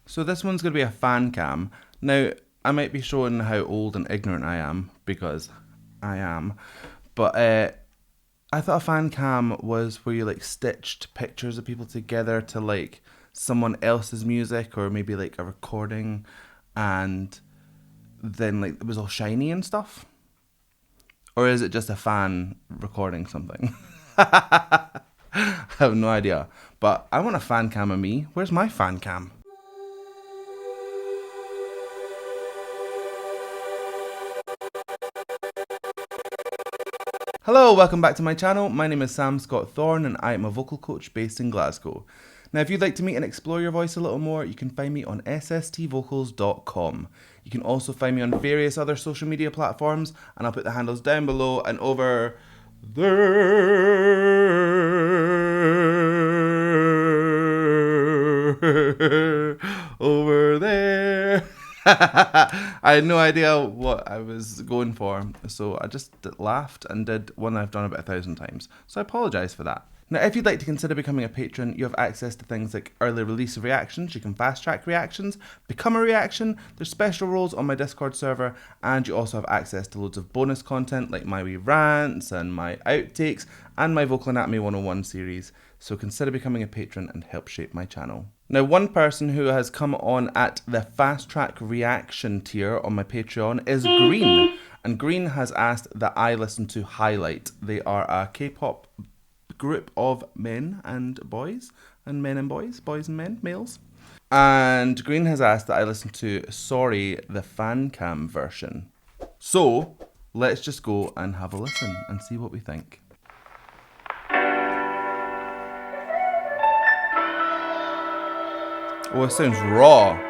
So this one's going to be a fan cam. Now, I might be showing how old and ignorant I am, because I am. But I thought a fan cam was where you like stitched pictures of people together to like someone else's music, or maybe like a recording, and then like it was all shiny and stuff. Or is it just a fan recording something? I have no idea. But I want a fan cam of me. Where's my fan cam? Hello, welcome back to my channel. My name is Sam Scott-Thorne and I am a vocal coach based in Glasgow. Now, if you'd like to meet and explore your voice a little more, you can find me on sstvocals.com. You can also find me on various other social media platforms, and I'll put the handles down below and over there. Over there. I had no idea what I was going for, so I just laughed and did one I've done about 1,000 times. So I apologise for that. Now, if you'd like to consider becoming a patron, you have access to things like early release of reactions, you can fast track reactions, become a reaction, there's special roles on my Discord server, and you also have access to loads of bonus content like my wee rants and my outtakes and my Vocal Anatomy 101 series. So consider becoming a patron and help shape my channel. Now, one person who has come on at the fast track reaction tier on my Patreon is Green. And Green has asked that I listen to Highlight. They are a K-pop group of men and boys, and men and boys, boys and men, males. And Green has asked that I listen to Sorry, the FanCam version. So let's just go and have a listen and see what we think. Oh, it sounds raw.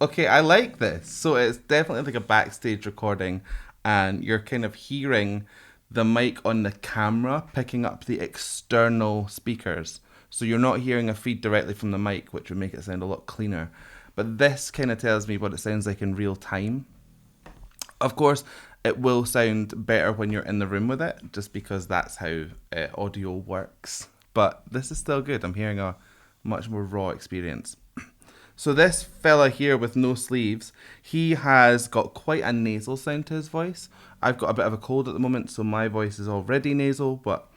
Okay, I like this. So it's definitely like a backstage recording, and you're kind of hearing the mic on the camera picking up the external speakers. So you're not hearing a feed directly from the mic, which would make it sound a lot cleaner. But this kind of tells me what it sounds like in real time. Of course, it will sound better when you're in the room with it, just because that's how audio works. But this is still good. I'm hearing a much more raw experience. So this fella here with no sleeves, he has got quite a nasal sound to his voice. I've got a bit of a cold at the moment, so my voice is already nasal, but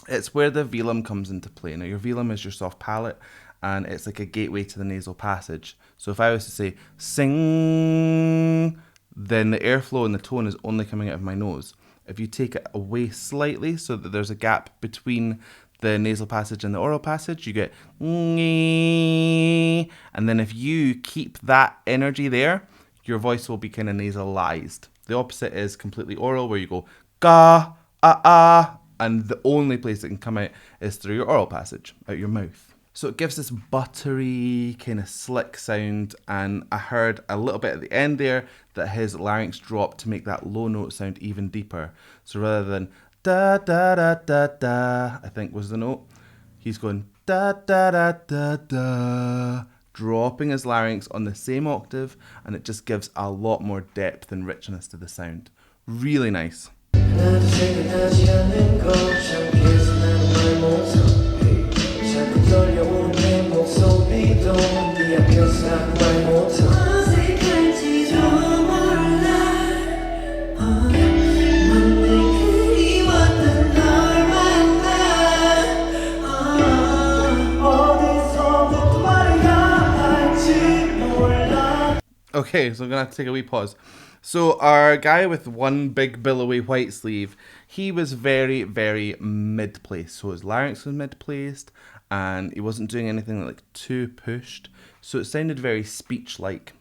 it's where the velum comes into play. Now, your velum is your soft palate, and it's like a gateway to the nasal passage. So if I was to say, sing, then the airflow and the tone is only coming out of my nose. If you take it away slightly so that there's a gap between the nasal passage and the oral passage, you get and then if you keep that energy there, your voice will be kind of nasalized. The opposite is completely oral, where you go ga, ah, and the only place it can come out is through your oral passage, out your mouth. So it gives this buttery, kind of slick sound, and I heard a little bit at the end there that his larynx dropped to make that low note sound even deeper. So rather than da da da da da, I think was the note, he's going da da da da da, dropping his larynx on the same octave, and it just gives a lot more depth and richness to the sound. Really nice. Okay, so I'm going to have to take a wee pause. So our guy with one big billowy white sleeve, he was very, very mid-placed. So his larynx was mid-placed, and he wasn't doing anything like too pushed. So it sounded very speech-like.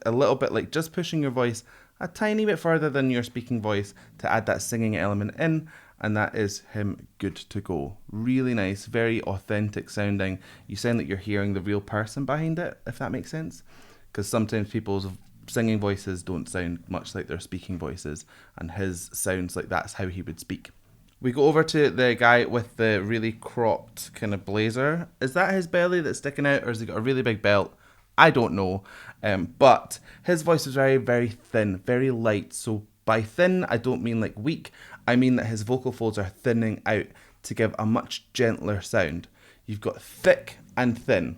A little bit like just pushing your voice a tiny bit further than your speaking voice to add that singing element in, and that is him good to go. Really nice, very authentic sounding. You sound like you're hearing the real person behind it, if that makes sense. Because sometimes people's singing voices don't sound much like their speaking voices, and his sounds like that's how he would speak. We go over to the guy with the really cropped kind of blazer. Is that his belly that's sticking out, or has he got a really big belt? I don't know. But his voice is very, very thin, very light. So by thin, I don't mean like weak. I mean that his vocal folds are thinning out to give a much gentler sound. You've got thick and thin.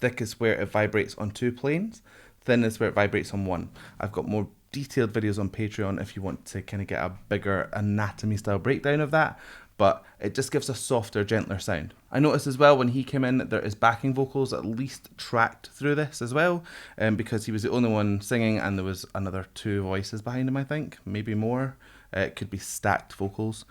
Thick is where it vibrates on 2 planes. Thin is where it vibrates on 1. I've got more detailed videos on Patreon if you want to kind of get a bigger anatomy style breakdown of that, but it just gives a softer, gentler sound. I noticed as well when he came in that there is backing vocals at least tracked through this as well, because he was the only one singing and there was another 2 voices behind him, I think, maybe more. It could be stacked vocals.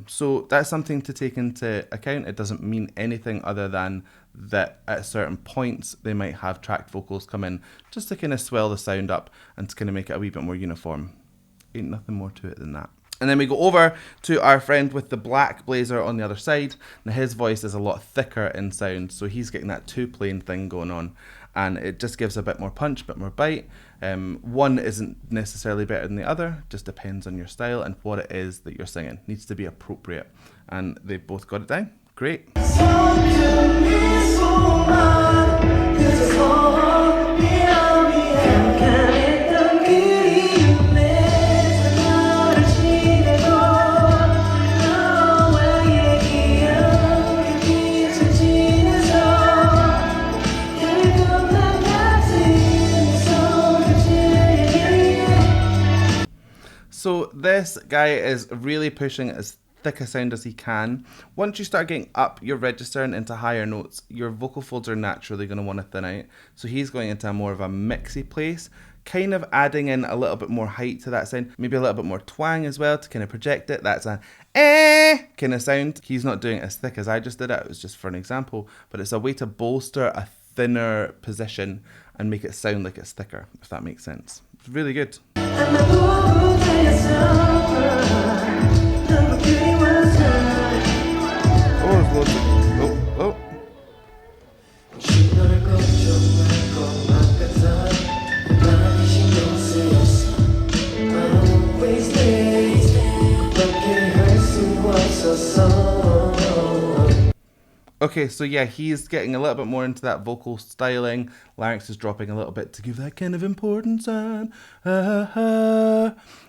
So that's something to take into account. It doesn't mean anything other than that at certain points they might have tracked vocals come in just to kind of swell the sound up and to kind of make it a wee bit more uniform. Ain't nothing more to it than that. And then we go over to our friend with the black blazer on the other side. Now his voice is a lot thicker in sound, so he's getting that 2-plane thing going on, and it just gives a bit more punch, a bit more bite. One isn't necessarily better than the other, just depends on your style and what it is that you're singing. Needs to be appropriate, and they've both got it down. Great. So this guy is really pushing as thick a sound as he can. Once you start getting up your register and into higher notes, your vocal folds are naturally going to want to thin out. So he's going into more of a mixy place, kind of adding in a little bit more height to that sound, maybe a little bit more twang as well to kind of project it. That's a kind of sound. He's not doing it as thick as I just did it. It was just for an example, but it's a way to bolster a thinner position and make it sound like it's thicker, if that makes sense. It's really good. Okay, so yeah, he's getting a little bit more into that vocal styling. Larynx is dropping a little bit to give that kind of important sound.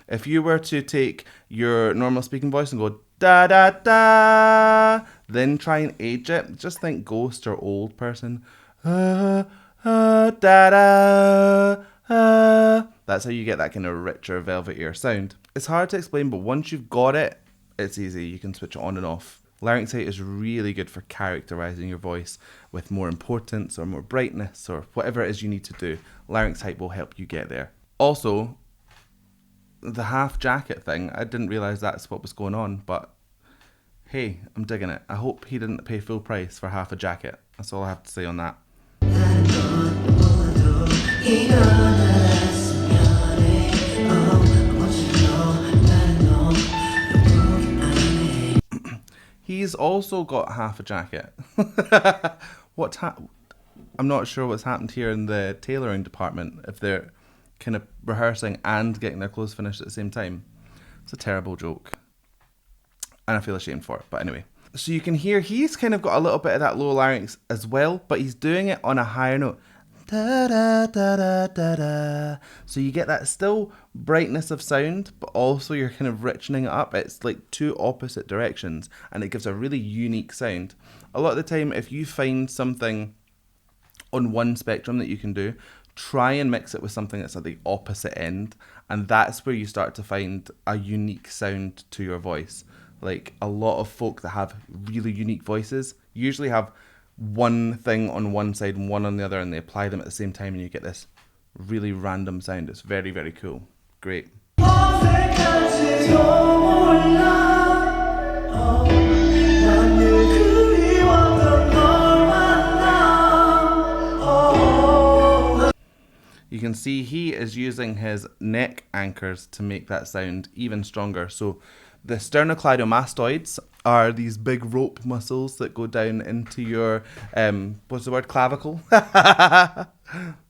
If you were to take your normal speaking voice and go da da da, then try and age it, just think ghost or old person. Da da. That's how you get that kind of richer, velvetier sound. It's hard to explain, but once you've got it, it's easy. You can switch it on and off. Larynx height is really good for characterizing your voice with more importance or more brightness or whatever it is you need to do. Larynx height will help you get there. Also, the half jacket thing, I didn't realize that's what was going on, but hey, I'm digging it. I hope he didn't pay full price for half a jacket. That's all I have to say on that. He's also got half a jacket. I'm not sure what's happened here in the tailoring department, if they're kind of rehearsing and getting their clothes finished at the same time. It's a terrible joke. And I feel ashamed for it, but anyway. So you can hear he's kind of got a little bit of that low larynx as well, but he's doing it on a higher note. Da, da, da, da, da, da. So you get that still brightness of sound, but also you're kind of richening it up. It's like 2 opposite directions, and it gives a really unique sound. A lot of the time, if you find something on one spectrum that you can do, try and mix it with something that's at the opposite end, and that's where you start to find a unique sound to your voice. Like a lot of folk that have really unique voices usually have one thing on one side and one on the other, and they apply them at the same time and you get this really random sound. It's very, very cool. Great. You can see he is using his neck anchors to make that sound even stronger. So the sternocleidomastoids are these big rope muscles that go down into your, what's the word, clavicle?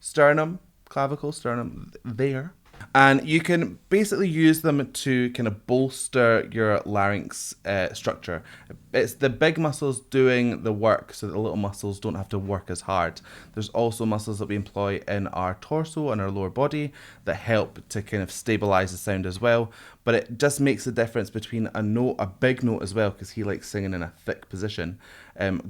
Sternum, clavicle, sternum, there. And you can basically use them to kind of bolster your larynx structure. It's the big muscles doing the work so that the little muscles don't have to work as hard. There's also muscles that we employ in our torso and our lower body that help to kind of stabilize the sound as well. But it just makes the difference between a note, a big note as well, because he likes singing in a thick position,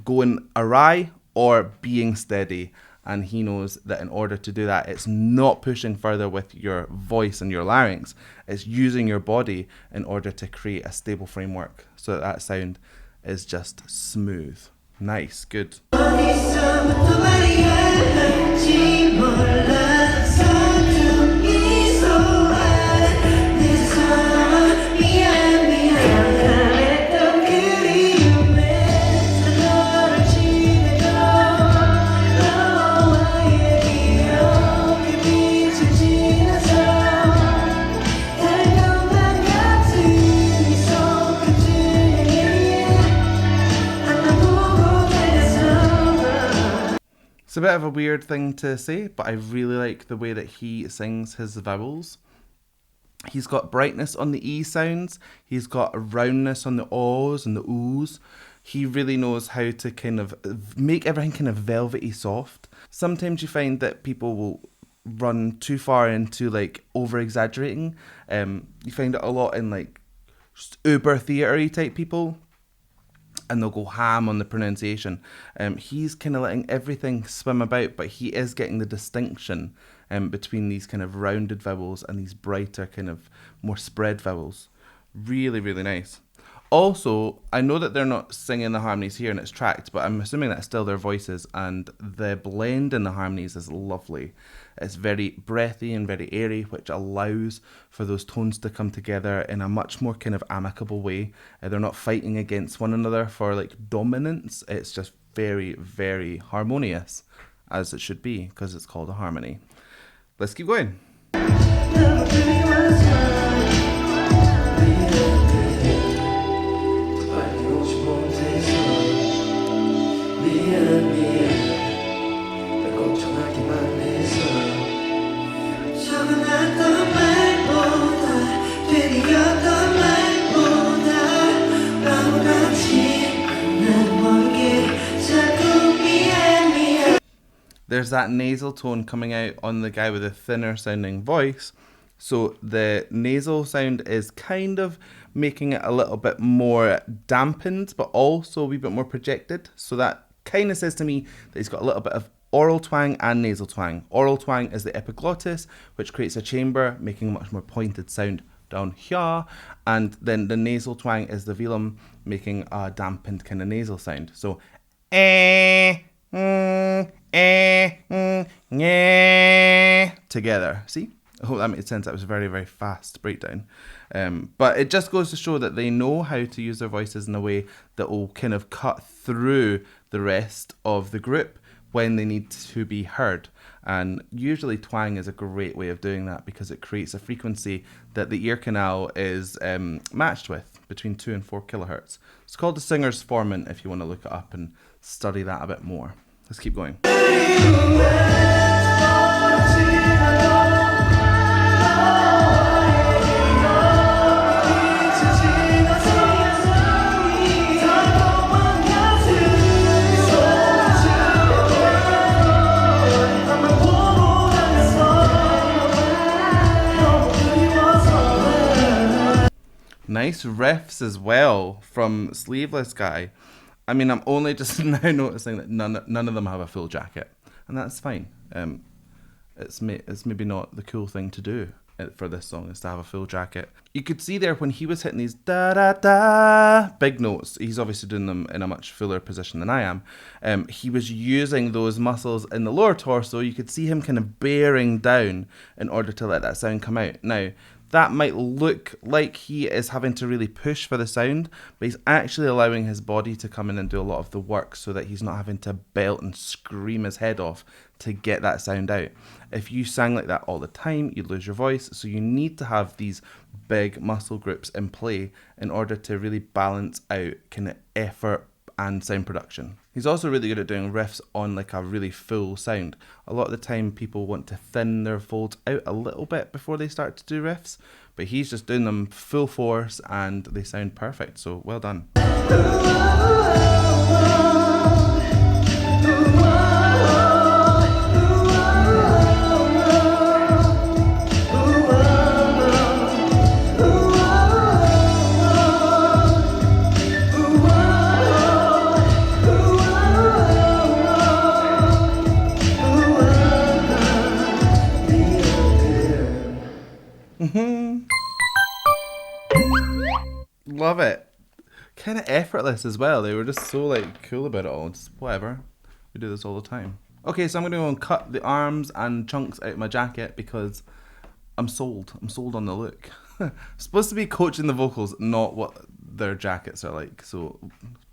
going awry or being steady. And he knows that in order to do that, it's not pushing further with your voice and your larynx. It's using your body in order to create a stable framework so that sound is just smooth. Nice, good. It's a bit of a weird thing to say, but I really like the way that he sings his vowels. He's got brightness on the E sounds. He's got a roundness on the O's and the O's. He really knows how to kind of make everything kind of velvety soft. Sometimes you find that people will run too far into like over exaggerating. You find it a lot in like uber theatre type people, and they'll go ham on the pronunciation. He's kind of letting everything swim about, but he is getting the distinction between these kind of rounded vowels and these brighter kind of more spread vowels. Really, really nice. Also, I know that they're not singing the harmonies here and it's tracked, but I'm assuming that's still their voices, and the blend in the harmonies is lovely. It's very breathy and very airy, which allows for those tones to come together in a much more kind of amicable way. They're not fighting against one another for like dominance. It's just very, very harmonious, as it should be, because it's called a harmony. Let's keep going. There's that nasal tone coming out on the guy with a thinner sounding voice. So the nasal sound is kind of making it a little bit more dampened, but also a wee bit more projected. So that kind of says to me that he's got a little bit of oral twang and nasal twang. Oral twang is the epiglottis, which creates a chamber, making a much more pointed sound down here. And then the nasal twang is the velum, making a dampened kind of nasal sound. So, together. See? I hope that made sense. That was a very, very fast breakdown. But it just goes to show that they know how to use their voices in a way that will kind of cut through the rest of the group when they need to be heard. And usually twang is a great way of doing that because it creates a frequency that the ear canal is matched with, between 2 and 4 kilohertz. It's called the singer's formant if you want to look it up and study that a bit more. Let's keep going. Nice riffs as well from Sleeveless Guy. I mean, I'm only just now noticing that none of them have a full jacket, and that's fine. It's maybe not the cool thing to do for this song, is to have a full jacket. You could see there when he was hitting these da da da big notes, he's obviously doing them in a much fuller position than I am. He was using those muscles in the lower torso. You could see him kind of bearing down in order to let that sound come out. Now, that might look like he is having to really push for the sound, but he's actually allowing his body to come in and do a lot of the work so that he's not having to belt and scream his head off to get that sound out. If you sang like that all the time, you'd lose your voice. So you need to have these big muscle groups in play in order to really balance out kind of effort and sound production. He's also really good at doing riffs on like a really full sound. A lot of the time people want to thin their folds out a little bit before they start to do riffs, but he's just doing them full force and they sound perfect, so well done. Love it. Kind of effortless as well. They were just so like cool about it all. Just whatever. We do this all the time. Okay, so I'm going to go and cut the arms and chunks out of my jacket because I'm sold. I'm sold on the look. I'm supposed to be coaching the vocals, not what their jackets are like. So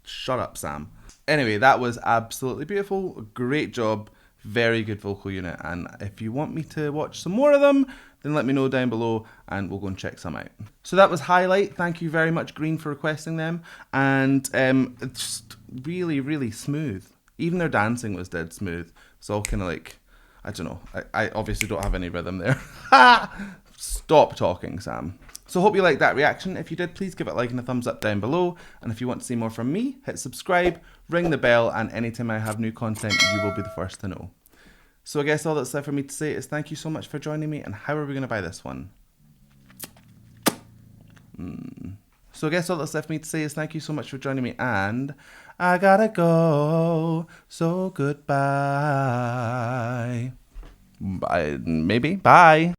shut up, Sam. Anyway, that was absolutely beautiful. Great job. Very good vocal unit. And if you want me to watch some more of them, then let me know down below and we'll go and check some out. So that was Highlight. Thank you very much, Green, for requesting them. And it's just really, really smooth. Even their dancing was dead smooth. It's all kind of like, I don't know. I obviously don't have any rhythm there. Stop talking, Sam. So hope you liked that reaction. If you did, please give it a like and a thumbs up down below. And if you want to see more from me, hit subscribe, ring the bell, and anytime I have new content, you will be the first to know. So I guess all that's left for me to say is thank you so much for joining me, and how are we going to buy this one? So I guess all that's left for me to say is thank you so much for joining me, and I gotta go, so goodbye. Bye, maybe, bye.